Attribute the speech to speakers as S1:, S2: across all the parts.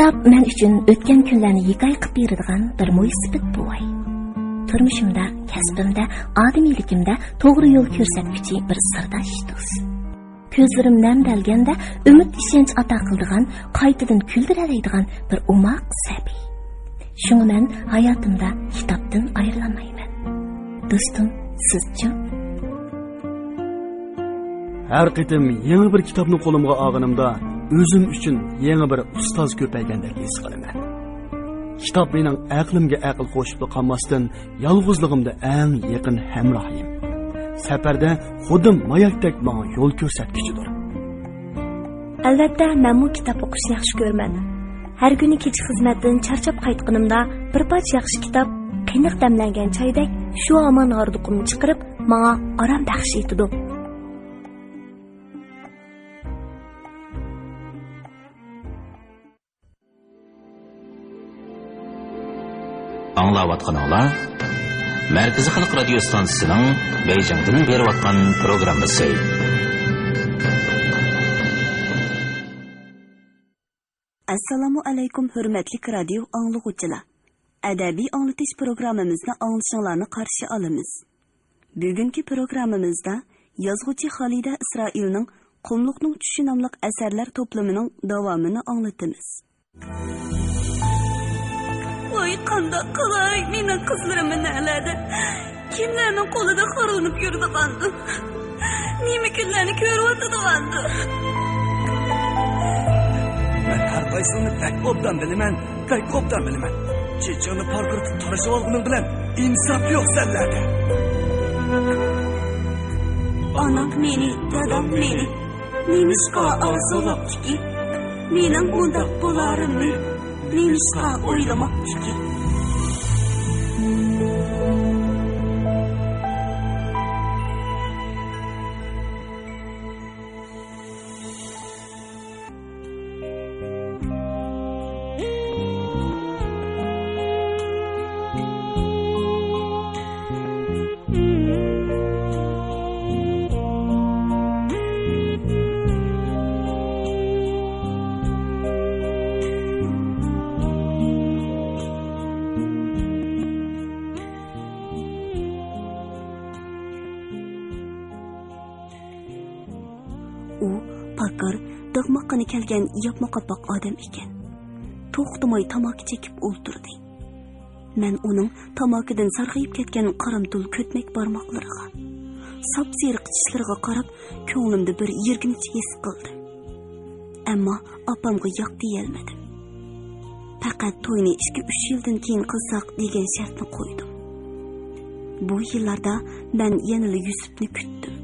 S1: Kitap men uchun o'tgan kunlarni hikoya qilib beradigan bir mo'ysifat bo'y. Turmushimda, kasbimda, odamiyligimda to'g'ri yo'l ko'rsatuvchi bir sirdosh do'st. Ko'zlarim namdalganda umid ishonch ato qiladigan, qaytadan kuldiradigan bir umoq sabiy. Shuni men hayotimda kitobdan ayrilmayman. Do'stim, sizchi?
S2: Har qitim yangi bir kitobni qo'limga olganimda o'zim uchun yangi bir ustoz ko'paygandek his qilaman. Kitob mening aqlimga aql qo'shib qolmasdan yolg'izligimda eng yaqin hamrohim. Safarda xudim mayakdek menga yo'l ko'rsatkichidir.
S3: Albatta, men bu kitob o'qishni yaxshi ko'raman. Har kuni kech xizmatdan charchab qaytganimda bir parcha yaxshi kitob, qiynoq damlangan choydek shu omon g'arduqimni chiqarib, menga orom baxsh etdi.
S4: Anglayotganlar Merkezi Halk Radyo Stansiyasining Beijingdan berayotgan programmasi.
S5: Assalomu alaykum hurmatli radio anglag'uvchilar. Adabiy anglatish programmamizni anglashinglarni qarshi olamiz. Bugungi programmamizda yozuvchi Xolida Isroilning Qumluqning tushi nomli asarlar to'plamining davomini anglatamiz. Voy qandoq qilay, mening qizlarimni naladi. Kimlarning qo'lida xo'rinib yurdi-qandu. Nima kunlarni ko'ryotdi-qandu.
S6: Men har qaysini pek obdan bilaman. Chechoni parqirtib tarashib olganim bilan insof yo'q senlarda.
S5: Onam meni, dadam meni. Nemishqa orzulabdiki, mening bundaq bo'larimni nemishqa o'ylamoqdiki. Pakar dog'moqqani kelgan yapma qapoq odam ekan. To'xtamay tamaki chekib o'ltirdi. Men uning tamakidan sarg'ayib ketgan qaramtul ko'tmak barmoqlariga, sap-seriq tishlariga qarab, ko'nglimda bir yirginch his qildim. Ammo opamga yo'q deyolmadim. Faqat to'yni 2-3 yildan keyin qilsak degan shartni qo'ydim. Bu yillarda men yana Yusufni kutdim.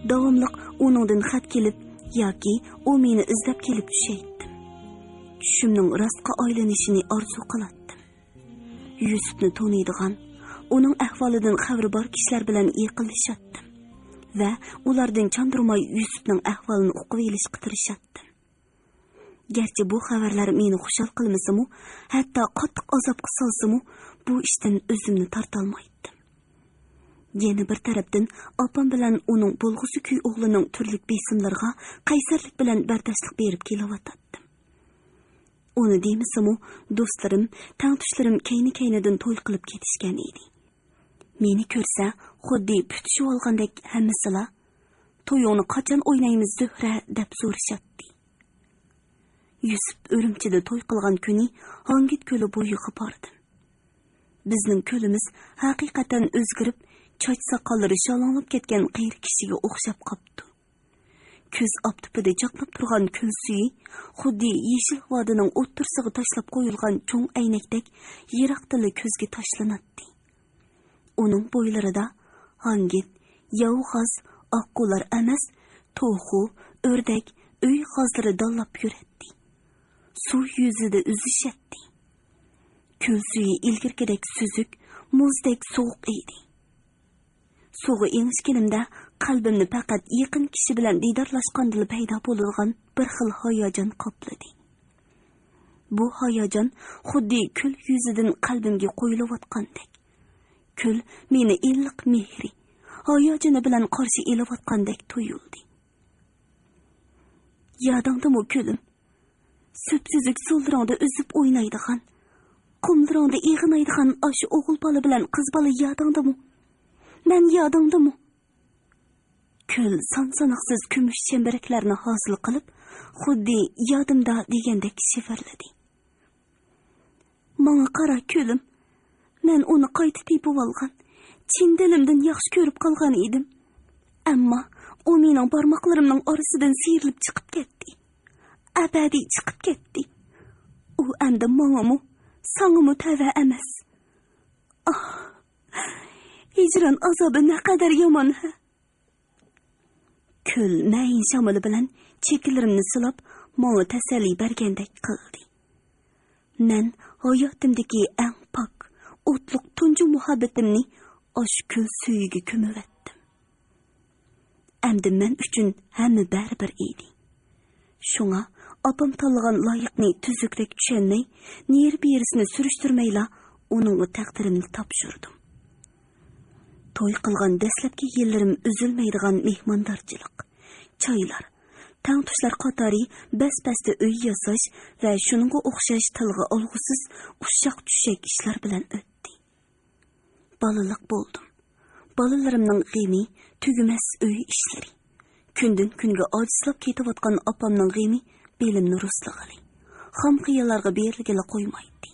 S5: Davomli uningdan xat kelib yoki u meni izlab kelib tushaytdim. Tushimning rostga aylanishini orzu qilatdim. Yusufni taniydigan, uning ahvolidan xabari bor kishilar bilan yaqinlashatdim va ulardan chandurmay Yusufning ahvolini o'qib olishga tirishatdim. Garchi bu xabarlar meni xushal qilmasa-mu, hatto qattiq azobga solsa-mu, bu ishdan o'zimni tortolmaydim. Yana bir tarafdan opam bilan uning bo'lg'usi kuy o'g'lining turli besimlarga qaysarlik bilan bardoshlik berib kelavatdim. Uni deymisimu, do'stlarim, tangtushlarim kayni-kaynidan to'y qilib ketishgan edi. Meni ko'rsa, xuddi putishib olgandek hammasilar to'yini qachon o'ynaymiz Zuhra deb so'rashatdi. Yusuf Urumchida to'y qilgan kuni Hangit ko'li bo'yiga bordim. Bizning ko'limiz haqiqatan o'zgarib, choch soqollari shalonlab ketgan qiyri kishiga o'xshab qopti. Ko'z optipida chaqnab turgan ko'l suyi xuddi yeshil vodining o'ttirsig'i tashlab qo'yilgan cho'ng aynakdek yiroqdili ko'zga tashlanadi. Uning bo'ylarida hangit, yovg'az, oqqular emas, to'xu, o'rdak, uy g'ozlari dallab yuradi. Suv yuzida uzishatdi. Ko'l suyi ilgirgidek suzuk, muzdek sovuq edi. Suvga engishganimda qalbimni faqat yaqin kishi bilan diydorlashganda paydo bo'lgan bir xil hayajon qopladi. Bu hayajon xuddi ko'l yuzidan qalbimga qo'yilayotgandek. Ko'l meni illiq mehri, hayajoni bilan qarshi elayotgandek tuyuldi. Yodingdami ko'lim? Söpsüzük solduranda üzüp oynaydıgan, kumduranda iğinaydıgan aşı oğul balı bilen kız balı yadыңdı mı? Men yadыңdı mı? Köl sansanaksız kümüş çembereklerini hasıl kılıp, xuddi yadımda degendek şifirledi. Maňa qara kölüm, men onu qayta tepip algan, çin dilimden yaxşı körüp kalgan edim. Amma o mening barmaqlarımның arasından sıyırılıp çıkıp ketdi. Abadi çıkıp ketdi. O endi maňa-mı, saňa-mı täze emas. Ah, hicran azabı ne kadar yaman ha. Köl näyin şamaly bilen çekilerimni silap, maňa teselli bergendek kıldy. Men hayatımdaki en pak, otluk tuncu muhabbetimni aş köl süýüge kömüretdim. Emdi men üçün hemmi bäribir idi. Şuňa apam tanlagan laýykny tüzükrek düşenmey, nir birisini sürüşdürmeýla onuň takdirini tapşyrdım. Toy kılgan deslepki yıllarım üzülmeydigan mehmandarçılık, çaylar, taң tuşlar katari bes-beste öy yasaş ve şununga okşaş tılgı olgusuz uşak düşek işler bilen ötdi. Balılık boldum. Balalarımның gemi tügümez öy işleri. Kündün künge acislap ketivatkan apamның gemi belimni ruslıgaly. Ham kıyalarga berilgele koymaydı.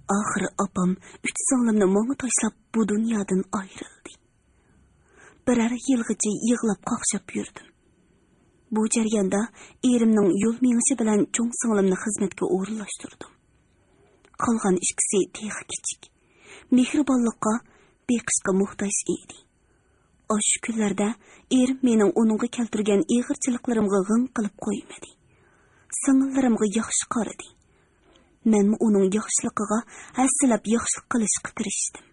S5: Ahırı apam üç sağlamını maňa taşlap bu dünýadan aýryldy. Birer ýylgyça ýyglap kakşap ýürdüm. Bu jarýanda erimniň ýol meňişi bilen çoň sığlamny hyzmatga orunlaşdyrdım. Kalgan ikisi tehi kiçik. Mehribanlykka, beqişga muhtaç idi. Aş günlerde erim meniň onunga keltirgen ýygyrçylyklarymga gyň kılıp koýmady. Sığıllarimga ýaxşy garady. Men onun yaxşılıqıga həssilab yaxşılık qilishqa tirişdim.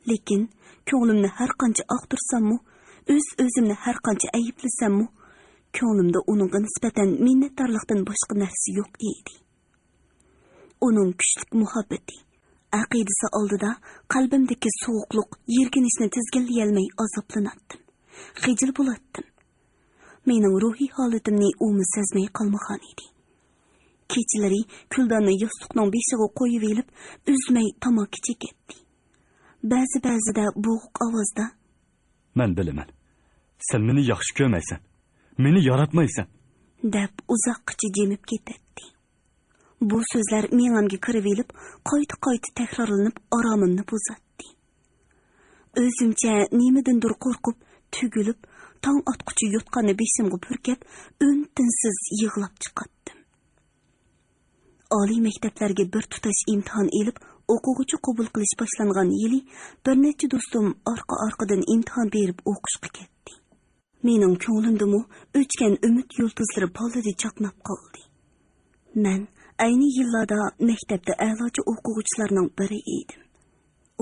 S5: Lekin köňlimni her qancha aqtırsammu, öz-özümni her qancha aýyplysammu, köňlimde onunga nisbeten minnetdarlykdan başga narsa ýok idi. Onun güçlük muhabbeti, aqidisi aldyda qalbimdeki soğukluk, ýerginişni tizginleýälmey azaplanatdım. Hijil bolatdım. Meniň ruhi halatimni omy sezmey kalmagan idi. Keçileri küldanny ýastuknyň beşiге koýup elip, üzmey tamaky çeketdi. Bäzi-bäzide boğuk awazda:
S6: "Men bilemen. Sen meni ýaxşy kömäýsen. Meni yaratmaýsan."
S5: dep uzakça jemip ketdi. Bu sözler meňamga kirip elip, gaýta-gaýta tekrarlanyp aramymny bozatdy. Özümçe nimedendir korkup, tügülüp, taň atguçy ýotkany beşimge pürkep, ön-tinsiz ýyglap çykatdym. Ali mekteplerge bir tutaş imtihan elip, okugucu qabul qilish başlangan ýyly bir neçe dostum arka-arkadan imtihan berip okuşqa ketdi. Meniň köňlimdemi öçken ümit ýulduzlary palady çaknap kaldy. Men aýny ýyllarda mektepde älaçy okuguçylarynyň biri edim.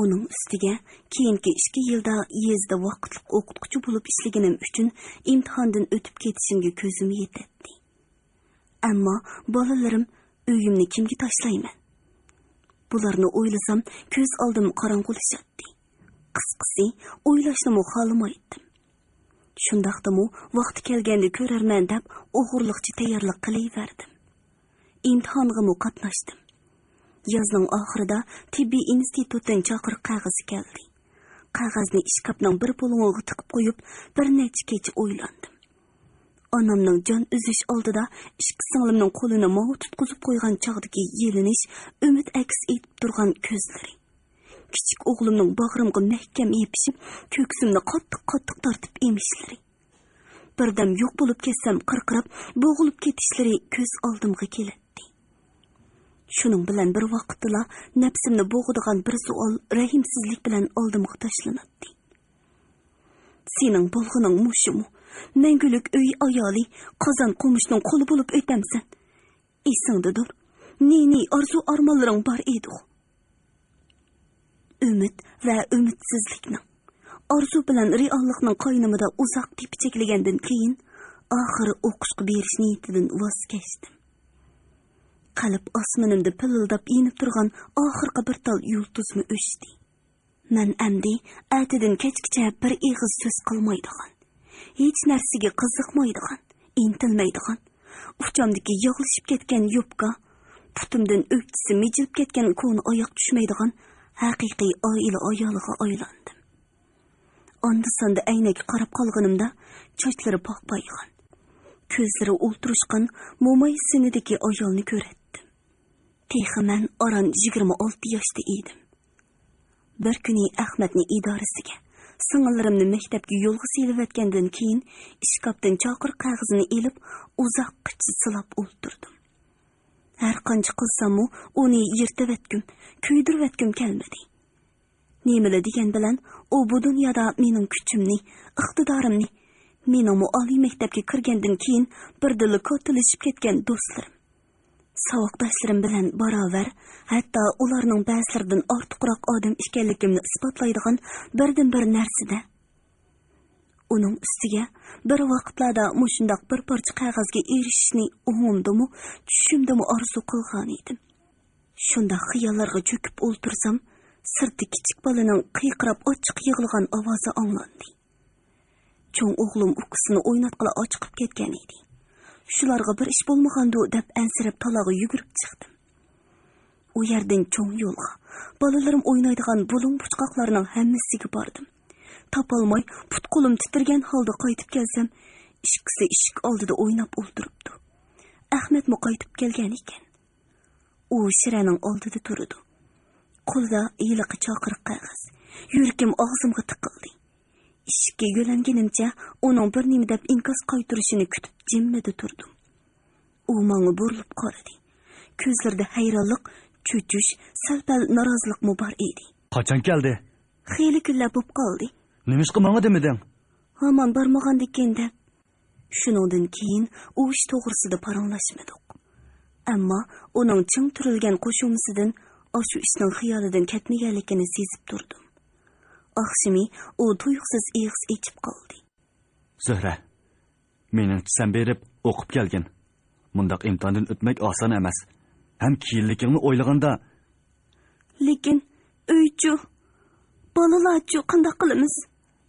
S5: Onuň üstige keyinki 2 ýylda ýezde wagtlyk okutguçy bolup işlegenim üçin imtihandan ötüp ketişimge közüm ýetetdi. Amma balalarym öýümni kimge taşlaýman? Bularny oýlasam, köz aldym karangulaşatdy. Kysgysy, oýlaşnymy halamaýdym. Şundaqdymy, wagty kelgende körermen dep ogurlykçy taýýarlyk kılyberdim. İmtihanymy gatnaşdym. Ýaznyň ahyrida tibbi institutdan çakyr kagazy geldi. Kagazyny işkapnyň bir poluňa tykyp goýup, bir neçe keç oýlandym. Anamның can üzüş aldıda işki sığlımның koluna mağı tutkuzup koygan çağdaki yeliniş, ümit əks etip durgan közleri. Kiçik oğlumның bağrımga mehkem yepişip, köksümni qattık tartıp emişleri. Birdem yok bolup kessem qırqırap, boğulup ketişleri köz aldımga keletdi. Şunun bilen bir vaqtila nefsimni boğuduğan bir sual rahimsizlik bilen aldımga taşlanatdi. Senin bolğunun muşumu, Mengülük öy ayaly, kazan komuşnyň kolu bolup ötemsen. Eýsiňdedir, neni arzu armanlaryň bar edi. Ümit we ümitsizlikniň, arzu bilen reallyknyň kaynamyda uzak tepçeklegenden keyin, ahyry okuşga beriş niýetinden vaz geçdim. Kalyp asmanymda pyllyldap ýenip turgan ahyrky bir tal ýulduzmy öşdi. Men ämdi äteden keçkiçe bir egiz söz kılmaydygan. Hiç nersige kızıkmaydıgan, intilmeydigan, uchamdagi yig'ilishib ketgan yubka, putimdan o'ktisi mijilib ketgan qo'ni oyoq tushmaydigan haqiqiy oila ayoliga aylandim. Onda-sonda aynaga qarab qolganimda sochlari poqpaygan, ko'zlari o'ltirishgan mo'may sinidagi ayolni ko'ratdim. Texi men oran 26 yoshda edim. Bir kuni Ahmadning idorasiga sing'illarimni maktabga yo'lga selavatgandan keyin ishkapdan chaqir qog'ozini elib uzoqqa silab o'ltirdim. Har qancha qilsam uni yirtavatgum, kuydirvatgum kelmadi. Nemili degan bilan u bu dunyoda mening kuchimni, iqtidorimni, mening oliy maktabga kirgandan keyin birdili ko'tilishib ketgan do'stlarim, saboqdoshlarim bilan barobar, hatto ularning ba'zilaridan ortiqroq odam ekanligimni isbotlaydigan birdan-bir narsada. Uning ustiga bir vaqtlarda mushundoq bir parcha qog'ozga erishishni o'ngimdimi, tushimdimi orzu qilgan edim. Shunda xiyollarga cho'kib o'ltirsam, sirti kichik bolaning qiyqirab ochiq yig'ilgan ovozi anglandi. Cho'ng o'g'lim uqisini o'ynatqila ochiqib ketgan edi. Shularga bir ish bo'lmagandi deb ansirab taloga yugurib chiqdim. U yerdan cho'ng yo'lga, bolalarim o'ynaydigan bulung puchqoqlarning hammasiga bordim. Topolmay put qo'lim titirgan holda qaytib kelsam, ishqisi eshik oldida o'ynab o'ltiribdi. Ahmad mu qaytib kelgan ekan. U shiraning oldida turdi. Qo'lida iliq chaqiriq qog'oz. Yuragim og'zimga tiqildi. Ishga yo'langanimcha uning bir nima deb inkos qaytirishini kutib jimmida turdim. U menga burilib qaradi. Ko'zlarida hayronlik, cho'chish, sal-pal norozilik bor edi.
S6: Qachon keldi?
S5: Xeyli kunlar bo'lib qoldi.
S6: Nimishqa menga demeding?
S5: Hamon bormagandek deb. Shuningdan keyin u ish to'g'risida paranglashmadik. Ammo uning ching turilgan qo'shimisidan shu ishning xiyolidan ketmaganligini sezib turdim. Oqshimi u tuyuqsiz ig'iz ichib qoldi.
S6: Zuhra, mening sen berib o'qib kelgin. Mundaq imtihondan o'tmak oson emas. Ham kiyinlikingni o'ylaganda.
S5: Lekin uychu, bolalarchu qanday qilamiz?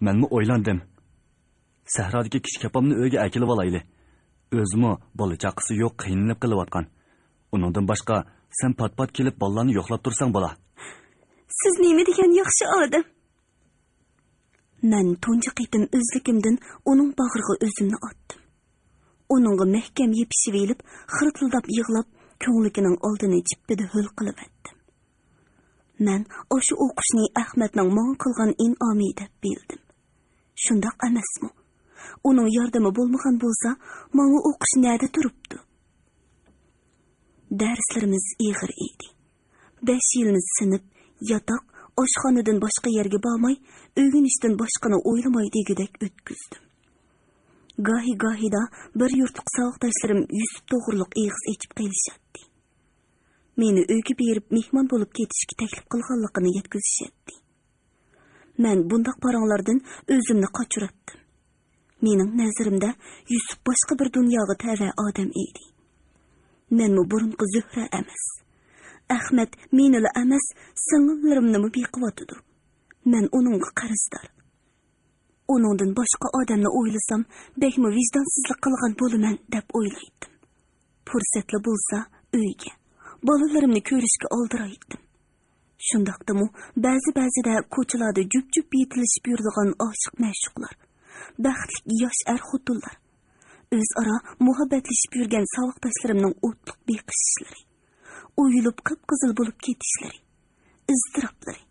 S6: Menmi o'ylandim. Sahrodagi kichik opamni uyga akilib olayli. O'zimi bola chaqisi yo'q qiynalib qilayotgan. Uningdan boshqa sen pat-pat kelib bolalarni yo'qlab tursang bo'la.
S5: Siz nima degan yaxshi odam? Men tunji qitim o'zligimdan uning bag'riga o'zimni otdim. Uningga mahkam yepishib elib, xirtildab yig'lab, ko'ngligining oldini jippida ho'l qilib etdim. Men o'sha o'qishni Ahmadning menga qilgan in'omi deb bildim. Shundoq emasmi? Uning yordami bo'lmagan bo'lsa, menga o'qish nada turibdi. Darslarimiz ig'ir edi. 5 yilni sinib, yotoq, oshxonadan boshqa yerga bormay, o'rganishdan boshqani o'ylamay degidek o'tkazdim. Gohi-gohida bir yurtliq saboqdoshlarim Yusuf to'g'riliq ig'iz ichib qilishadi. Meni uyga berib mehmon bo'lib ketishga taklif qilganligini yetkazishadi. Men bundoq paranglardan o'zimni qochiratdim. Mening nazarimda Yusuf boshqa bir dunyoga tava odam edi. Menmi burunqi Zuhra emas. Ahmad menila emas, singillarimni beqiyotdi. Men uningga qarzdor. Uningdan boshqa odamni o'ylasam, bekmi vijdonsizlik qilgan bo'laman deb o'ylaydim. Fursatli bo'lsa uyga, bolalarimni ko'rishga oldiraydim. Shundaqdimi, ba'zida ko'chalarda jup-jup yetilishib yuradigan oshiq ma'shuqlar, baxtli yosh er-xotinlar, o'zaro muhabbatlashib yurgan saboqdoshlarimning o'tliq beqishishlari, o'yilib qip-qizil bo'lib ketishlari, iztiroblari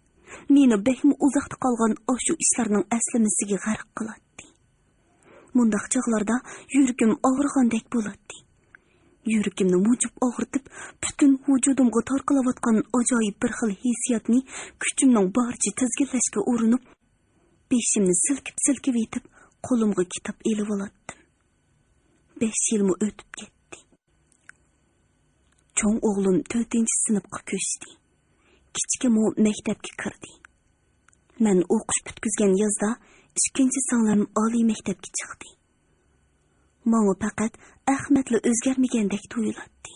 S5: meni bekmi uzoqda qolgan shu ishlarning aslimasiga g'arq qiladi. Mundaq chog'larda yuragim og'rigandek bo'ladi. Yuragimni mujib og'ritib, butun vujudimga torqilayotgan ajoyib bir xil hissiyotni kuchimning boricha tizginlashga urinib, beshimni silkib etib, qo'limga kitob elib oldim. 5 yilmi o'tib ketdi. Cho'ng o'g'lim 4-sinfga ko'chdi. Kichkimi maktabga kirdi. Men o'qish bitkizgan yozda 2-singlim oliy maktabga chiqdi. Menga faqat Ahmadla o'zgarmagandek tuyuladi.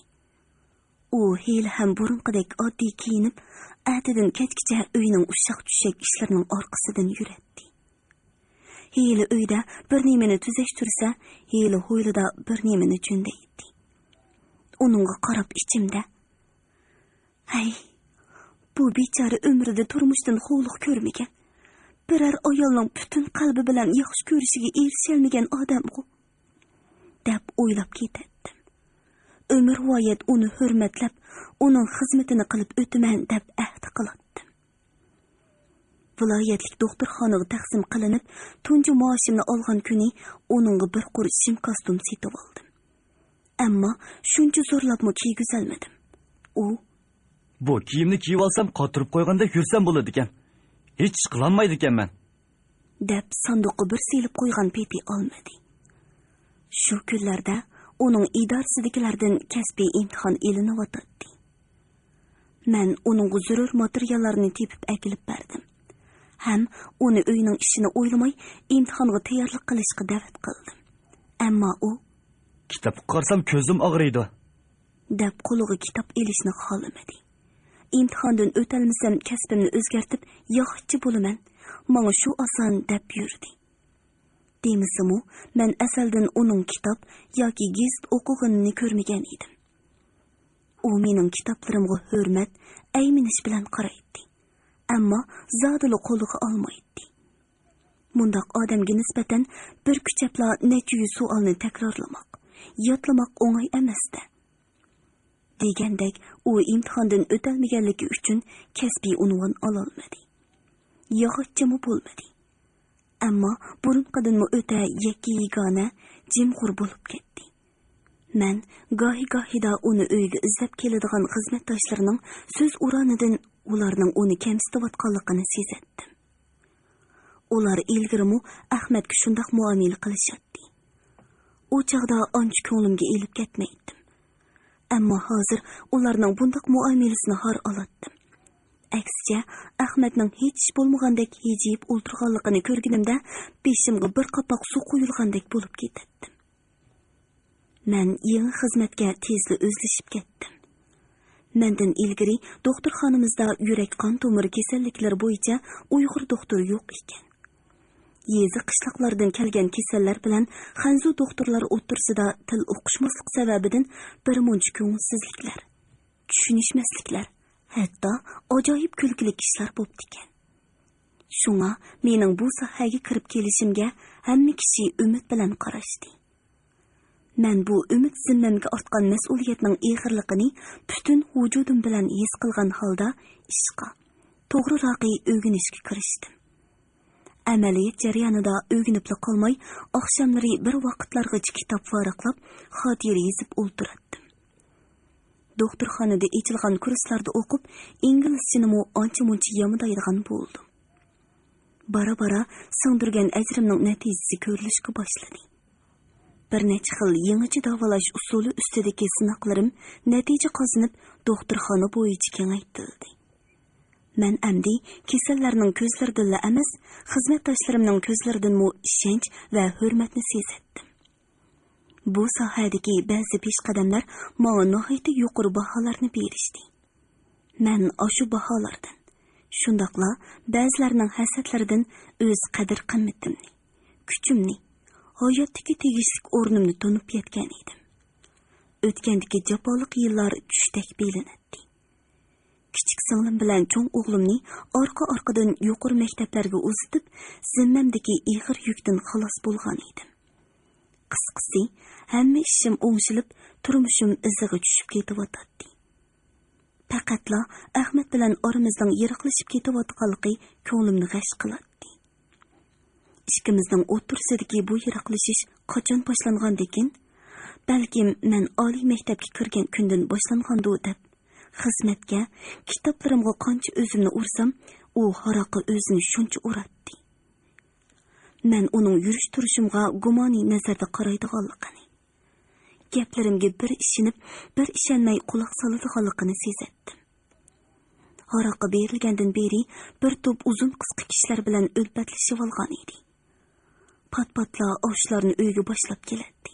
S5: U hali ham burunqidek oddiy kiyinib, atidan kechgacha uyning ushaq-tushak ishlarining orqasidan yuradi. Hali uyda bir nimani tuzashtirsa, hali ho'ylida bir nimani jo'ndaydi. Onunğa qarab içimdə. Hey, bu biçara ömrüdə turmuşdan xo'liq ko'rmagan. Birər ayolning bütün qalbi bilan yaxshi ko'rishiga erişəlməyən adam bu. Deb o'ylab ketdim. Ömür voyat uni hurmatlab, uning xizmatini qilib o'taman deb ahd qildim. Viloyatlik doktorxonaga taqsim qilinib, tunji maoshimni olgan kuni uningga bir qur shim kostyum setib oldim. Ammo shuncha zo'rlabmi kiygizolmadim. U
S6: bu kiyimni kiyib olsam qotirib qo'yganda yursam bo'ladi ekan. Hech qilolmaydi ekanman.
S5: Deb sanduqqa bir selib qo'ygan peti olmadi. Shu kunlarda uning idorasidagilardan kasbiy imtihon elinyotdi. Men uning zarur materiallarini tepib akilib berdim. Ham uni uyning ishini o'ylamay imtihonga tayyorlik qilishga da'vat qildim. Ammo u
S6: kitob qarsam ko'zim og'riydi
S5: deb qo'liga kitob elishni xohlamadi. İmtihandan o'talmasam kasbimni o'zgartib, yaxshi bo'laman. Menga shu oson deb yurdi. Demisimu, men asaldan uning kitob yoki gazet o'qiganini ko'rmagan edim. U mening kitoblarimga hurmat, ayminish bilan qaraydi. Ammo zodili qo'liga olmaydi. Mundaq odamga nisbatan bir kuchapla necha yuz savolni takrorlamoq, yodlamoq o'ng'ay emasdi. Degandek, u imtihondan o'talmaganligi uchun kasbiy unvon ololmadi. Yog'ochchimi bo'lmadi. Ammo burunqadanmi o'ta yakka-yagona jimg'ur bo'lib ketdi. Men gohi-gohida uni uyga izlab keladigan xizmatdoshlarining so'z uranidan ularning uni kamsitayotganligini sezatdim. Ular ilgarimu Ahmadga shundoq muomala qilishadi. U chaqda ancha ko'nglimga elib ketmaydim. Ammo hozir ularning bundoq muomalasini har olatdim. Aksicha, Ahmadning hech ish bo'lmagandek hijib o'ltirganligini ko'rganimda beshimga bir qapoq suv quyilgandek bo'lib ketdim. Men yangi xizmatga tezda o'zlashib ketdim. Mendan ilgari doktorxonamizda yurak qon tomiri kasalliklari bo'yicha Uyg'ur doktor yo'q ekan. Yezi qishloqlardan kelgan kasallar bilan Xanzu doktorlar o'tirsida til o'qishmaslik sababidan bir muncha ko'ngilsizliklar, tushunishmasliklar, hatto ajoyib kulgili ishlar bo'ldi ekan. Shunga mening bu sohaga kirib kelishimga hamma kishi umid bilan qarashdi. Men bu umid zimmamga ortgan mas'uliyatning ig'irligini butun vujudim bilan his qilgan holda ishqa, to'g'riroq o'rganishga kirishdim. Amaliyat jarayonida o'rganibla qolmay, oqshomlari bir vaqtlargacha kitob varaqlab, xotira yozib o'ltirardim. Doktorxonada ochilgan kurslarda o'qib, inglizchani ancha-muncha yamadaydigan bo'ldim. Bara-bara singdirgan ajrimning natijasi ko'rilishga boshladi. Bir necha xil yangicha davolash usuli ustidagi sinoqlarim natija qozonib, doktorxona bo'yicha kengaytirildi. Men amdi kasallarning ko'zlaridan emas, xizmatdoshlarimning ko'zlaridan ishonch va hurmatni sezdim. Bu sohadagi ba'zi peshqadamlar menga nihoyatda yuqori baholarni berishdi. Men o'sha baholardan, shundaqla ba'zilarining hasadlaridan o'z qadr-qimmatimni, kuchimni, hayotdagi tegishli o'rnimni tunib yetgan edim. O'tgandagi jafoliq yillar tushdek bilinadi. Kichik singlim bilan cho'ng o'g'limni orqa-orqadan yuqori maktablarga uzatib, zimmamdagi ig'ir yukdan xalos bo'lgan edim. Qisqasi, hamma ishim o'ngshilib, turmushim iziga tushib ketayotdi. Faqatla Ahmad bilan oramizdan yiroqlashib ketayotganligi ko'nglimni g'ash qiladi. Ikkimizning o'tirsidagi bu yiroqlashish qachon boshlangandikin? Balkim men oliy maktabga kirgan kundan boshlangandi deb xizmatga, kitoblarimga qancha o'zimni ursam, u haroqi o'zini shuncha uratdi. Men uning yurish turishimga gumoniy nazarda qaraydiganligini, gaplarimga bir ishinib, bir ishonmay quloq soladiganligini sezatdim. Haroqi berilgandan beri bir to'p uzun qisqa kishilar bilan o'lpatlashib olgan edi. Pat-patla oshlarni uyga boshlab keladi.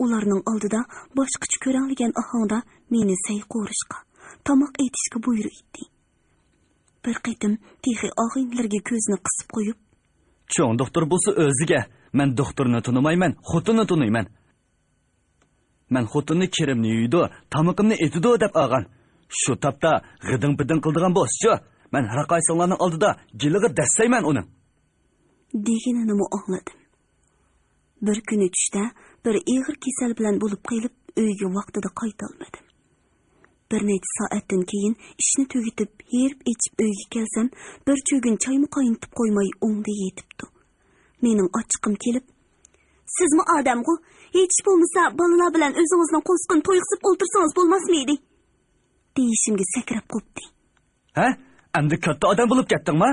S5: Ularning oldida boshqacha ko'ranligan ahongda meni say qo'rishga, tomoq aytishga buyurdi. Bir qitim texi og'inlarga ko'zni qisib qo'yib,
S6: "Cho'ng doktor bo'lsa o'ziga, men doktorni tunimayman, xotinni tuniyman. Men xotinni kirimni yuydi, tamaqimni etidi deb olgan. Shu tapda g'iding-biding qildigan bo'lsa, men har qaysinglarning oldida giliga dassayman uni.
S5: Deganini angladim. Bir kuni tushda bir ig'ir kasal bilan bo'lib qilib, uyga vaqtida qayta olmadim. Bir necha soatdan keyin ishni tugatib, yerib ichib uyga kelsam, bir cho'gin choyni qaynatib qo'ymay o'ngda yetibdi. Mening ochiqim kelib, "Sizmi odamg'u? Hech bo'lmasa bolalar bilan o'zingizning qo'sqin to'yqisib o'ltirsangiz bo'lmasmidi?" deyishimga sakrab qopdi.
S6: Ha? Endi katta odam bo'lib ketdingmi?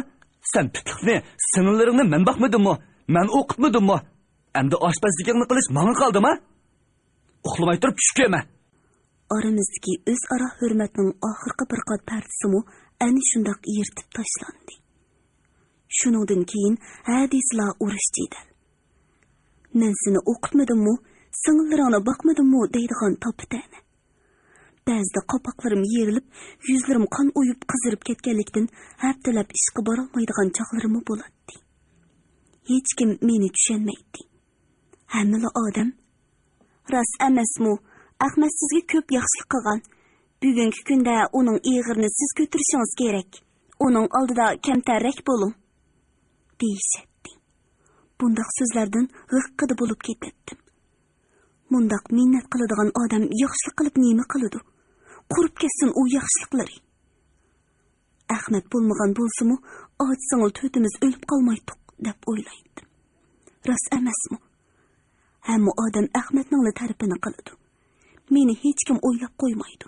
S6: Sen pitliqni, sinirlaringni men baxmadimmi? Men o'qitmadimmi? Endi oshpazligingni qilish menga qoldimi? Uxlamay turib tush ko'rma.
S5: Oramizdagi o'zaro hurmatning oxirgi bir qat pardasimi ana shundoq yirtib tashlandi. Shuningdan keyin hadislar urush jidal. Men seni o'qitmadimmi, singillaringni boqmadimmi deydigan topitani. Ba'zida qopoqlarim yerilib, yuzlarim qon o'yib qizirib ketganlikdan haftalab ishga bora olmaydigan chaqlarim bo'ladi. Hech kim meni tushunmaydi. Hamma odam ras emasmi? Ahmad sizga ko'p yaxshilik qilgan. Bugungi kunda uning ig'irini siz ko'tarishingiz kerak. Uning oldida kamtarrak bo'ling. deyishadi. Bundaq so'zlardan g'iqqida bo'lib ketdim. Mundaq minnat qiladigan odam yaxshilik qilib nima qiladi? Qurib ketsin u yaxshiliklari. Ahmad bo'lmagan bo'lsa-mu, och-singil to'timiz o'lib qolmaydiq deb o'ylaydim. Ras emasmi? Hamma odam Ahmadning tarafini qiladi. Meni hech kim o'ylab qo'ymaydi.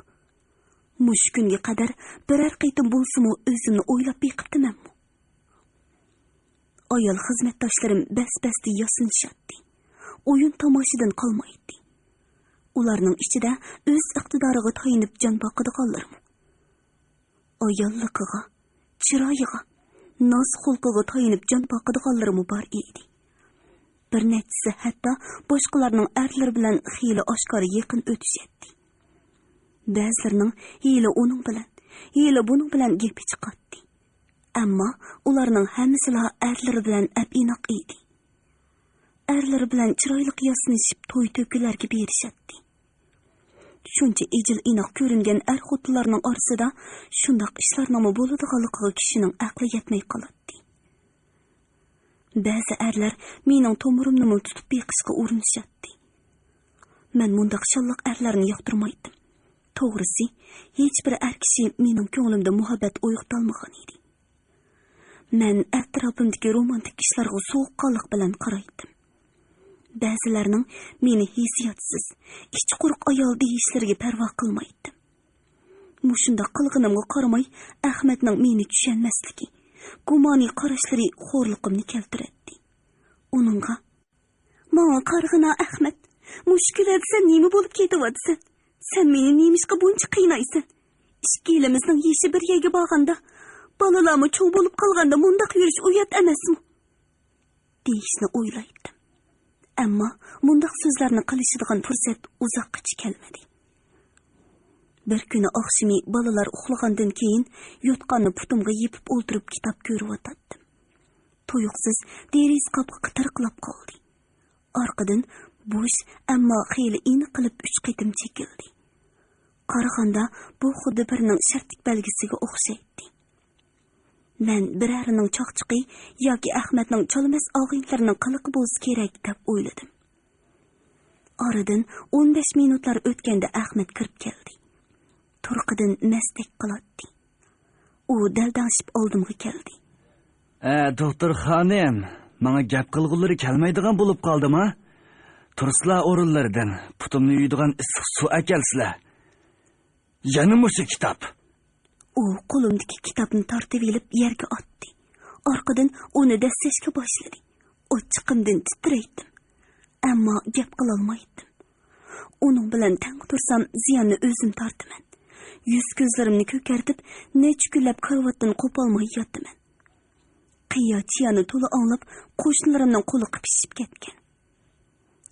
S5: Mush kunga qadar biror qaytim bo'lsa-mu o'zimni o'ylab beqibdimanmi? Ayol xizmatdoshlarim bas-basda yosinishadi. O'yin tomoshadan qolmaydi. Ularning ichida o'z iqtidoriga tayinib jon boqadiganlarmi? Ayolligiga, chiroyiga, noz xulqiga tayinib jon boqadiganlarmi bor edi. Bir nechisi hatto boshqalarning erlari bilan xiyli oshkora yaqin o'tishadi. Ba'zilarining hiyli uning bilan, hiyli buning bilan gapi chiqadi. Ammo ularning hammasi erlari bilan inoq edi. Erlari bilan chiroyli qiyoslashib to'y-to'kilarga berishadi. Shuncha ejil inoq ko'ringan xotinlarning orasida shundoq ishlarning bo'ladiganligiga kishining aqli yetmay qoladi. Ba'zi erlar mening tomirimni tutib beqishga urinishadi. Men bundoq shalloq erlarni yoqtirmaydim. To'g'risi, hech bir er kishi mening ko'nglimda muhabbat uyg'otolmagan edi. Men atrofimdagi romantik ishlarga sovuqqonlik bilan qaraydim. Ba'zilarning meni hissiyotsiz, ichi quruq ayol deyishlariga parvo qilmaydim. Mushunda qilganimga qaramay, Ahmadning meni tushunmasligi, gumoniy qarashlari xo'rliqimni keltiradi. Uningga: "Menga qarg'ina Ahmad, mushkulad sen nima bo'lib ketyapsan? Sen meni nemishqa buncha qiynaysan? Ikki yilimizning yeshi bir yerga borganda, balalarmi cho'g' bo'lib qolganda mundaq yurish uyat emasmi?" deyishni o'ylaydim. Ammo mundaq so'zlarni qilishadigan fursat uzoqqa kelmadi. Bir kuni oqshimi balalar uxlagandan keyin yotqanni putimga yepib o'ltirib kitob ko'rib o'tirdim. Tuyuqsiz deriz qopqi tirqilib qoldi. Orqadan bo'sh, ammo xeyli iniq qilib 3 qitim chekildi. Qaraganda bu xuddi birning shartlik belgisiga o'xshaydi. Men birarining choqchiqi yoki Ahmadning cholmas og'inlarining qiliqi bo'lsa kerak deb o'yladim. Oradan 15 minutlar o'tganda Ahmad kirib keldi. Turqidan mastek qiladi. U daldashib oldimga keldi.
S6: Doktor xonim, menga gap qilg'ulari kelmaydigan bo'lib qoldimi? Turslar o'rinlaridan putimni yuydigan issiq suv akelsizlar. Yana mushu kitob.
S5: U qo'limdagi kitobni tortib olib yerga otdi. Orqadan uni dastashga boshladi. Ochiqimdan titraydim. Ammo gap qila olmaydim. Uning bilan tang tursam ziyonni o'zim tortaman. Yuz ko'zlarimni ko'kartib, necha kunlab karavotdan qo'polmay yotaman. Qiyochiyani to'la anglab, qo'shnilarimning qo'li qipishib ketgan.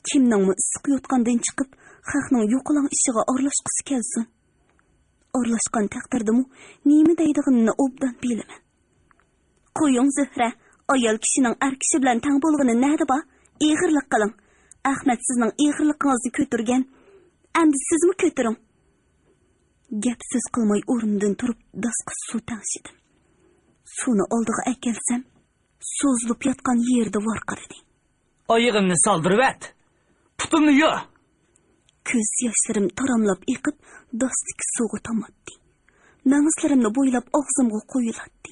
S5: Kimningmi issiq yotgandan chiqib, xalqning yo'qolang ishiga aralashqisi kelsin. Aralashgan taqdirdami, nima deydiganini obdan bilaman. Qo'ying Zuhra, ayol kishining er kishi bilan tang bo'lgani nada bor? Ig'irlik qiling. Ahmad sizning ig'irligingizni ko'targan. Endi sizmi kötürün? Gap söz qilmay o'rnimdan turib dasqa suv tangshidim. Suvni oldiga akelsam, so'zilib yotgan yerda varqiradi.
S6: Oyog'imni saldirib at. Putumni yo.
S5: Ko'z yoshlarim taramlab eqib, dastik suvga tamatdi. Nang'islarimni bo'ylab og'zimga qo'yiladi.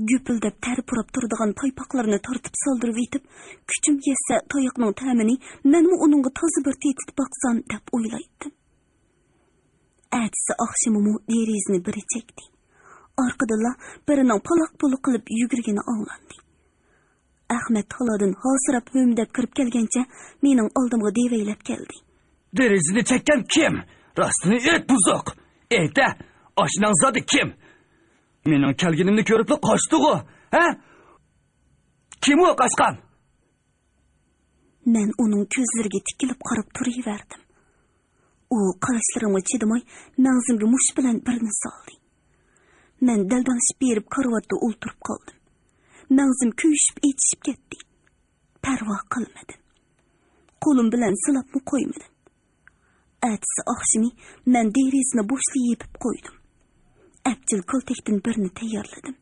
S5: Gupildab tarpurab turadigan paypoqlarni tortib soldirib etib, kuchim yetsa tayoqning ta'mini menmi uningga toza bir tetib baqsam deb o'ylaydim. Әтісі ақшымыму дерезіні бірі чекті. Арқыдыла бірінің палақ болу қылып югіргені аңланды. Ахмет халадың хасырап өмдеп кіріп келгенше, менің алдымға девейлеп келді.
S6: Дерезіні чеккен кім? Растыны ет бұзық. Әйті, ашынан зады кім? Менің келгенімді көріпті қашты ғо, ә? Кім о қашқан?
S5: Мен оның көзлерге тікіліп қарып тұры вердім. O qarashlarimga chidamay, mağzimga mush bilan birini soldi. Men daldanishib berib karvatda o'ltirib qoldim. Mağzim kuyishib etishib ketdi. Parvo qilmadim. Qo'lim bilan silabmi qo'ymadim. Atisi oqshimi men derizini bo'shli yepib qo'ydim. Abjil koltekdan birini tayyorladim.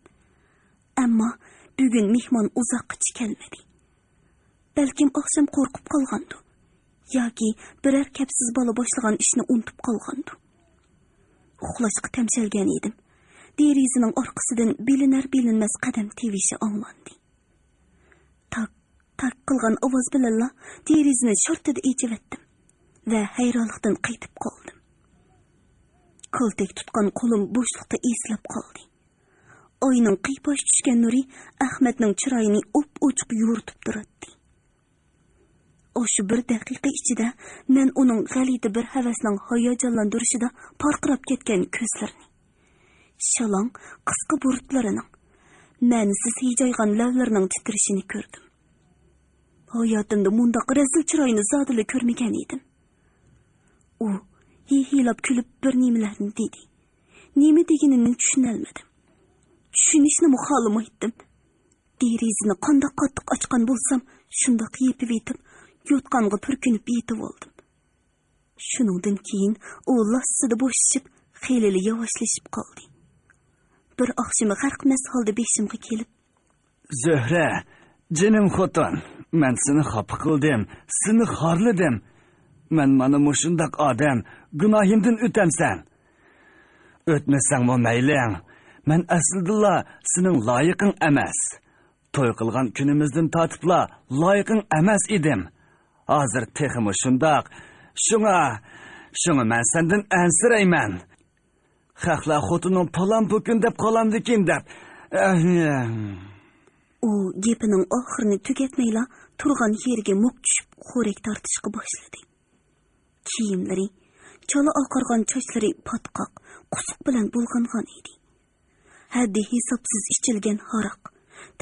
S5: Ammo bugun mehmon uzoqqa kelmadi. Balkim oqshom qo'rqib qolgandi. Yoki biror kapsiz bola boshlagan ishni unutib qolgandi. Uxlashga tamshalgan edim. Derizining orqasidan bilinar-bilinmas qadam tevishi anglandi. Tak qilgan ovoz bilan derizini shortida echivatdim va hayronlikdan qaytib qoldim. Qo'ltek tutgan qo'lim bo'shliqda eslab qoldi. Oyning qiyposh tushgan nuri Ahmadning chiroyini o'p-o'chiq yo'ritib turardi. O'sha bir daqiqa ichida men uning g'alati bir havasning hayajonlantirishida porqirab ketgan ko'zlarini, shalong qisqa burtlarining, ma'nisiz hijaygan lavlarining titrashini ko'rdim. Hayotimda mundaq razil chiroyini zodila ko'rmagan edim. U hiyhilab kulib bir nimalarni dedi. Nima deganini tushunolmadim. Tushunishni xohlamaydim. Derizini qanday qattiq ochgan bo'lsam, shundoq yepib etib, yotqanға pürkünüp yetib oldim. Shuningdan keyin u lassida bo'shishib, xeyli yavaşlashib qoldi. Bir oqshimi g'arqmas holda beshimga kelib,
S6: Zöhre, jinim xotin, men seni xafa qildim, seni xorladim. Men mana mushundaq odam, gunohimdan o'tamsan. O'tmasangmi mayling. Men aslida sening loyiqing emas. To'y qilgan kunimizdan tortibla loyiqing emas edim. Hozir texmi shundoq. Shunga men sendan ansirayman. Xalqlar xotinim palon bukun deb qolamdikin deb.
S5: U gapining oxirini tugatmayla turgan yeriga muk tushib xo'rak tortishga boshladi. Kiyimlari, chala oqargan sochlari patqoq, qusuq bilan bulg'angan edi. Haddi hisobsiz ichilgan haroq,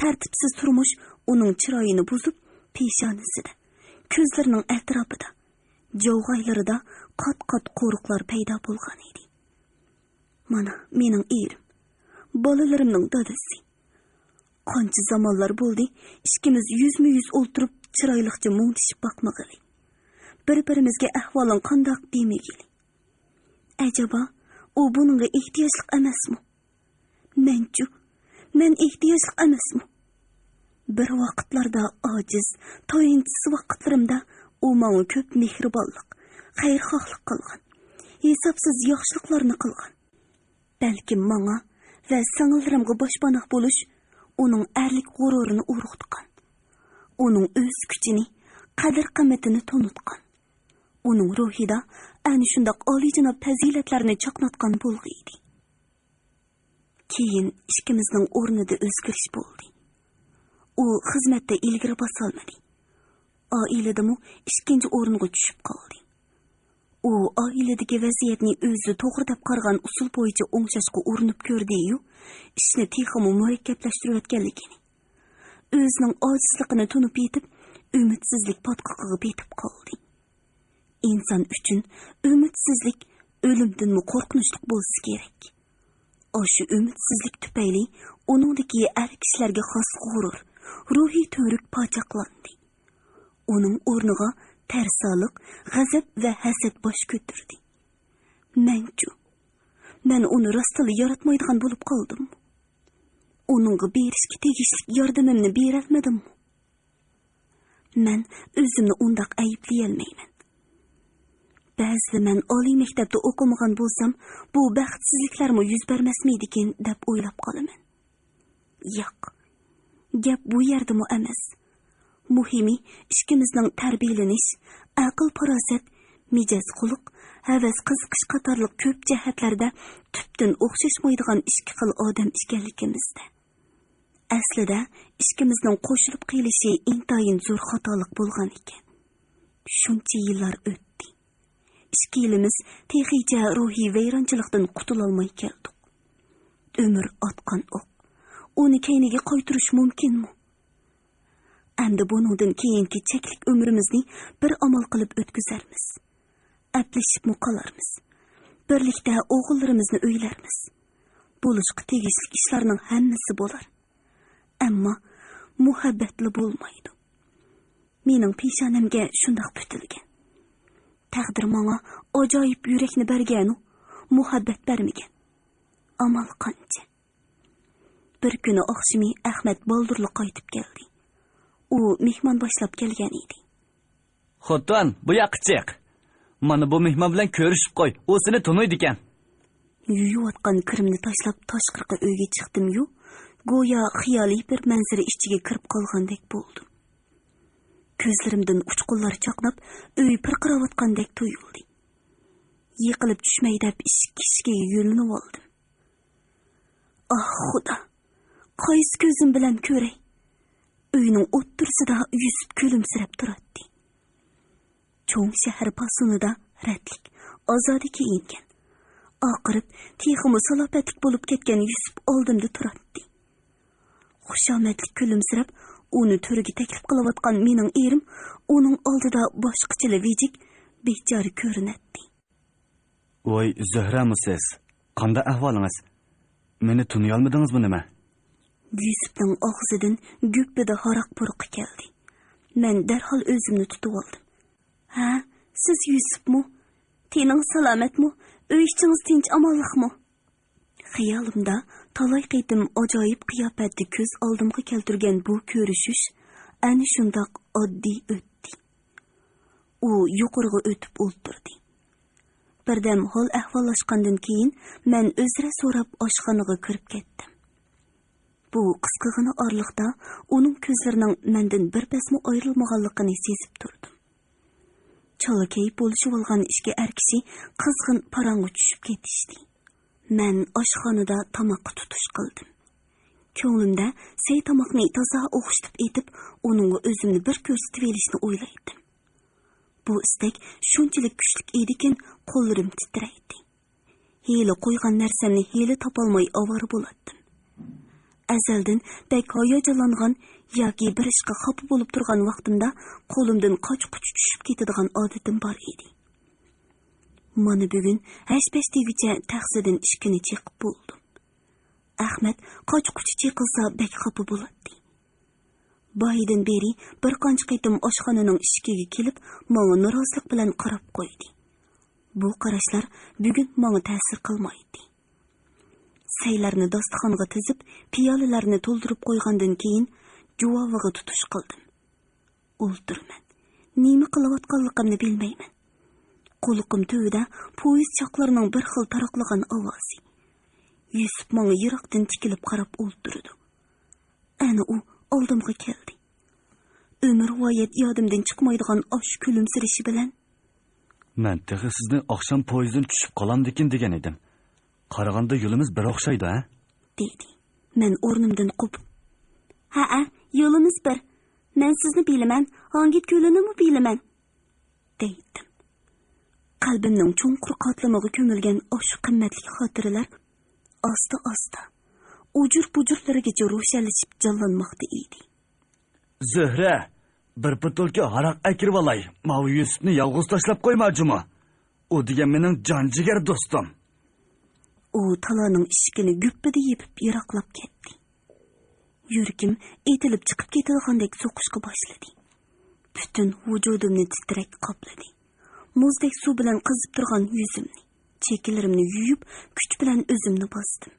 S5: tartibsiz turmush uning chiroyini buzib, peshonasida, ko'zlarining atrofida, javg'aylarida qat-qat qo'riqlar paydo bo'lgan edi. Mana mening erim, bolalarimning dadasi. Qancha zamonlar bo'ldi, ikkimiz yuzma-yuz o'ltirib, chiroyliqcha mungtishib boqmag'ili. Bir-birimizga ahvoling qandoq demagili. Ajaba, u buningga ehtiyojli emasmi? Men ehtiyojli emasmi? Bir vaqtlarda ojiz, toyinchisi vaqtlarimda u menga ko'p mehribonlik, xayrxohlik qilgan, hisobsiz yaxshiliklarni qilgan. Balkim menga va sing'illarimga boshpanoq bo'lish uning erlik g'ururini urug'tgan. Uning o'z kuchini, qadr-qimmatini tonutgan. Uning ruhida ana shundoq oliyjanob fazilatlarni chaqnatgan bo'lg'iydi. Keyin ikkimizning o'rnida o'zgarish bo'ldi. U xizmatda ilgari bosolmadi. Oiladami ikkinchi o'ringa tushib qoldi. U oiladagi vaziyatni o'zi to'g'ri deb qargan usul bo'yicha o'ngshashga urinib ko'rdi-yu, ishni texmi murakkablashtirayotganligini, o'zining ojizligini tunib yetib, umidsizlik potqog'iga betib qoldi. Inson uchun umidsizlik o'limdanmi qo'rqinchli bo'lsa kerak. O'sha umidsizlik tufayli uningdagi er kishilarga xos g'urur, ruhiy to'rik pochaqlandi. Uning o'rniga Tersalıq, g'azab va hasad bosh ko'tardi. Men uni rostili yaratmaydigan bo'lib qoldim. Onunga berishga tegishli yordamimni berolmadim. Men o'zimni undaq ayblay olmayman. Ba'zida men oliy maktabda o'qimagan bo'lsam, bu baxtsizliklarmi yuz bermasmidi ekan deb o'ylab qolaman. Yo'q. Gap bu yerdami emas. Muhimi ishimizning tarbiyalanish, aql farosat, mijoz xuluq, havas qiziqish qatorliq ko'p jihatlarda tubdan o'xshashmaydigan ikki xil odam ekanligimizda. Aslida ishimizning qo'shilib qelishi intayin zo'r xatolik bo'lgan ekan. Shuncha yillar o'tdi. Ishkilimiz texicha ruhiy vayronchilikdan qutula olmay keldik. Umr otgan o'q. Uni keyniga qaytirish mumkinmi? Endi bundan keyingi cheklik umrimizni bir amal qilib o'tkazarmiz. Aplashib qolarmiz. Birlikda o'g'illarimizni uylarmiz. Bo'lishga tegishli ishlarning hammasi bo'lar. Ammo muhabbatli bo'lmaydi. Mening peshonamga shundoq putilgan. Taqdir menga ajoyib yurakni bergan, muhabbat bermagan. Amal qancha. Bir kuni oqshimi Ahmad Boldurli qaytib keldi. U mehmon boshlab kelgan edi.
S6: Xotin, bu yoqqa chiq. Mana bu mehmon bilan ko'rishib qo'y. U seni taniydi ekan.
S5: Yuyayotgan kirimni tashlab tashqarqa uyga chiqdim-yu, go'yo xiyoliy bir manzara ichiga kirib qolgandek bo'ldim. Ko'zlarimdan uchqunlar chaqnab, uy pirqirayotgandek tuyuldi. Yiqilib tushmay deb ishga yo'linib oldim. Ah, Xudo. Qaysi ko'zim bilan ko'ray? Uyning o'ttirsida Yusuf kulimsirab turadi. Cho'ng shahar pasunida ratlik, ozodi kiyingan. Oqirib, teximi salopatik bo'lib ketgan Yusuf oldimda turadi. Xushomadli kulimsirab, uni to'riga taklif qilayotgan mening erim uning oldida boshqacha vijik, bechora ko'rinadi.
S6: Voy, Zuhramisiz? Qanday ahvolingiz? Meni tuniy olmadingizmi nima?
S5: Yusufning og'zidan guppida haroq puruqi keldi. Men darhol o'zimni tutib oldim. Ha, siz Yusufmi? Tening salomatmi? Uyshingiz tinch amonliqmi? Xiyolimda talay qitim ajoyib qiyofatni ko'z oldimga keltirgan bu ko'rishish ana shundoq oddiy o'tdi. U yuqoriga o'tib o'ltirdi. Birdam hol ahvollashgandan keyin men o'zra so'rab oshxonaga kirib ketdim. Bu qisqagina orliqda uning ko'zlarining mendan bir pasmo ayrilmaganligini sezib turdim. Chalakay bo'lishib olgan ishga erkishi qizg'in parangga tushib ketishdi. Men oshxonada tamoqqa tutish qildim. Ko'nglimda sey tamoqni toza o'xshitib etib, uningga o'zimni bir ko'rsatib olishni o'ylaydim. Bu istak shunchalik kuchli edikin, qo'llarim titraydi. Heli qo'ygan narsamni heli topolmay avara bo'lardim. Azaldan bek hayajonlangan yoki bir ishga xafa bo'lib turgan vaqtimda qo'limdan qoch-quch tushib ketadigan odatim bor edi. Mana bugun hashpash degicha taxsidan ishkini chiqib bo'ldim. Ahmad qoch-quch chiqilsa bek xafa bo'ladi. Boyidan beri bir qancha qitim oshxonaning ishigiga kelib, menga norozilik bilan qarab qo'ydi. Bu qarashlar bugun menga ta'sir qilmaydi. Saylarni dasturxonga tizib, piyolalarni to'ldirib qo'ygandan keyin juvoviga tutish qildim. O'ltirman. Nima qilayotganligimni bilmayman. Qo'liqim tuvida poyezd chaqlarining bir xil taroqlagan ovozi. Yusuf menga yiroqdan tikilib qarab o'ltirdi. Ana u oldimga keldi. Umr voyat yodimdan chiqmaydigan osh kulimsirishi bilan
S6: Men texi sizni oqshom poyezddan tushib qolamdikin degan edim. Qaraganda yo'limiz bir o'xshaydi, ha?
S5: dedi. Men o'rnimdan qopib. Ha, yo'limiz bir. Men sizni bilaman, hangi yo'linimi bilaman, deydim. Qalbimning chunqur qatlamiga ko'milgan osh qimmatli xotiralar asta-asta ujur-bujurlarigacha ro'shanlashib jonlanmoqda edi.
S6: Zuhra, bir butulka haraq akirib olay. Mavi Yusufni yolg'iz tashlab qo'ymajimi? U degan mening jon-jigar do'stim.
S5: U talaning ishkini guppida yepib yiroqlab ketdi. Yuragim etilib chiqib ketayotgandek so'qishga boshladi. Bütün vücudumni titrek qopladi. Muzdek suv bilan qizib turgan yuzimni, chekilarimni yuyib, kuch bilan o'zimni bosdim.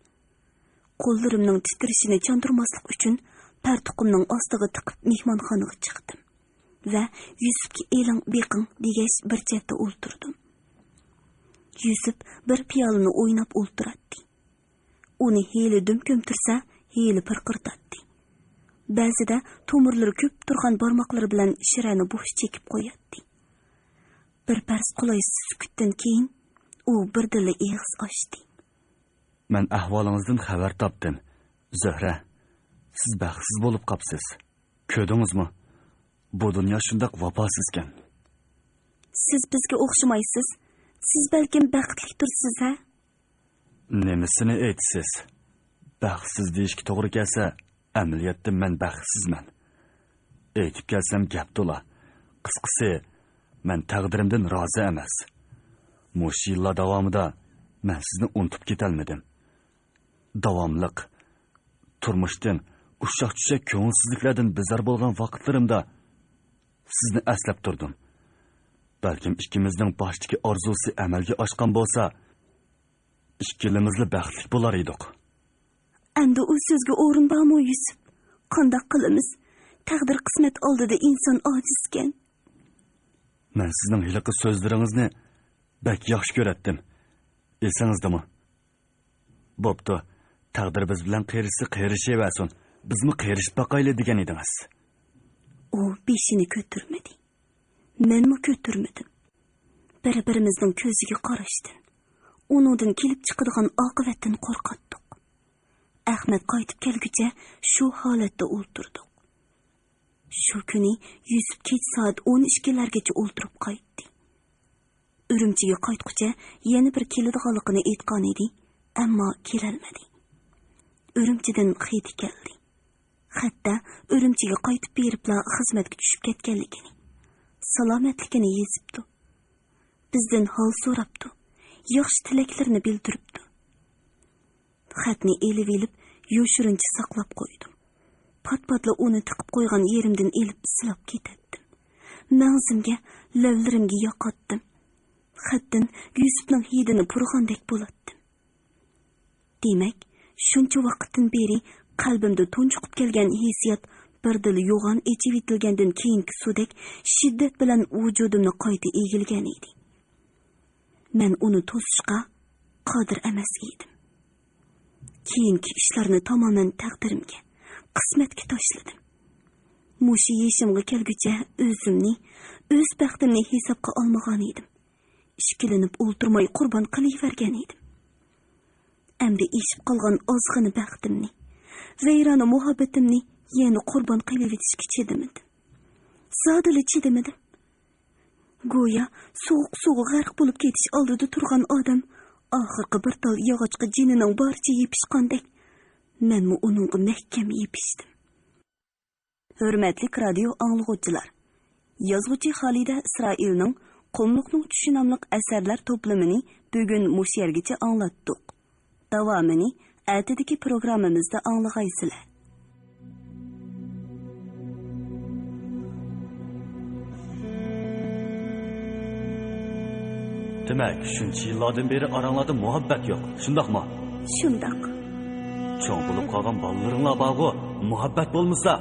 S5: Qo'llarimning titrishini chandirmaslik uchun partuqimning ostiga tiqib mehmonxonaga chiqdim va Yusufga eling beqing degach bir chetda o'ltirdim. Yusuf bir piyolani o'ynab o'ltiradi. Uni heli dum ko'mtirsa, heli pirqirtadi. Ba'zida tomirlari ko'p turgan barmoqlari bilan shirani bo'sh chekib qo'yadi. Bir pars qo'laysiz sukutdan keyin u birdilla og'iz ochdi.
S6: Men ahvolingizdan xabar topdim. Zuhra, siz baxtsiz bo'lib qopsiz. Ko'rdingizmi? Bu dunyo shundoq vafosizkan.
S5: Siz bizga o'xshamaysiz. Siz balkim baxtli tursiz, ha?
S6: Nemisini aytsiz? Baxtsiz deyishga to'g'ri kelsa, amaliyotda men baxtsizman. Aytib kelsam gap to'la. Qisqasi, men taqdirimdan rozi emas. Mush yillar davomida men sizni unutib ketolmadim. Davomliq turmushdan ushaq-tushaq ko'ngilsizliklardan bezor bo'lgan vaqtlarimda sizni aslab turdim. Balkim ikkimizning boshdagi orzusi amalga oshgan bo'lsa, ikkilimizli baxtli bo'lar edik.
S5: Endi u so'zga o'rin bormi, Yusuf? Qanday qilamiz? Taqdir qismat oldida inson ojizkan.
S6: Men sizning hiliqi so'zlaringizni bak yaxshi ko'ratdim. Esangizdami? Bo'pti. Taqdir biz bilan qerishaversin. Bizmi qerishib boqayli degan edingiz.
S5: U beshini ko'tarmadi. Menmi ko'tarmadim. Bir-birimizning ko'ziga qarashdi. Uningdan kelib chiqadigan oqibatdan qo'rqatdik. Ahmad qaytib kelguncha shu holatda o'ltirdik. Shu kuni Yusuf kech soat 12largacha o'ltirib qaytdi. Urumchiga qaytguncha yana bir keladiganligini aytgan edi, ammo kelolmadi. Urumchidan xat keldi. Xatda Urumchiga qaytib beribla xizmatga tushib ketganligini, salomatligini yozibdi. Bizdan hol so'rabdi. Yaxshi tilaklarini bildiribdi. Xatni elib elib, yoshirincha saqlab qo'ydim. Pat-patla uni tiqib qo'ygan yerimdan elib silab ketdim. Mag'zimga, lavlarimga yoqatdim. Xatdan Yusufning hidini purg'andek bo'latdim. Demak, shuncha vaqtdan beri qalbimda to'nchiqib kelgan hissiyot birdil yo'g'on echib etilgandan keyingi sudek shiddat bilan vujudimni qayta egilgan edi. Men uni to'sishga qodir emas edim. Keyingi ishlarni tamoman taqdirimga, qismatga tashladim. Mushi yeshimga kelguncha o'zimni, o'z baxtimni hisobga olmagan edim. Ishkilinib o'ltirmay qurbon qilavergan edim. Endi eshib qolgan ozg'ini baxtimni, vayrona muhabbatimni yana qurbon qilaverishga chidamadim. Zodili chidamadim. Go'yo sovuq g'arq bo'lib ketish oldida turgan odam oxirgi bir tal yog'ochga jinining boricha yepishgandek, menmi uningga mahkam yepishdim. Hurmatli radio anglag'uvchilar, yozuvchi Xolida Isroilning Qumliqning tushi nomli asarlar to'plamini bugun mush yergacha anglatdik. Davomini ertadagi programmamizda anglag'aysizlar.
S6: Demak, shuncha yillardan beri oranglarda muhabbat yo'q, shundaqmi?
S5: Shundaq.
S6: Cho'ng bo'lib qolgan bolalaringlar borku, muhabbat bo'lmasa,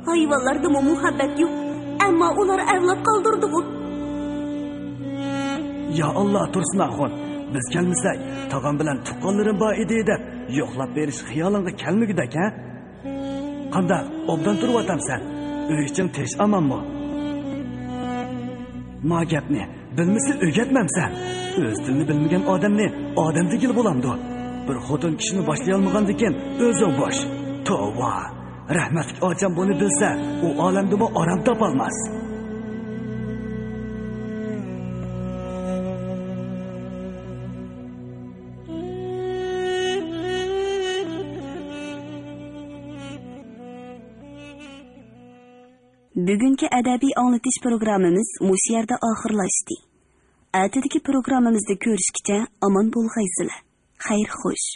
S5: hayvonlarda muhabbat yo'q, ammo ular avlod qoldirdi-ku.
S6: Ya Allah, Tursunaxon, biz kelmasak, tog'am bilan tuqqanlarim bor edi deb yo'qlab berish xiyolingga kelmagidak, ha? Qanday obdan turib-atamsan? Uy iching tinch amanmi? Ma gapni bilmasa o'rgatmamsan. O'z tilini bilmagan odamni odam degil bo'lamdi. Bir xotin kishini boshlay olmagandikin o'zing bosh. Tova. Rahmatli ocham buni bilsa, u olamda orom topolmas.
S5: Bugungi adabiy anglatish programmamiz mush yerda oxirlashdi. Ertadagi programmamizda ko'rishguncha omon bo'lg'aysizlar. Xayr xo'sh.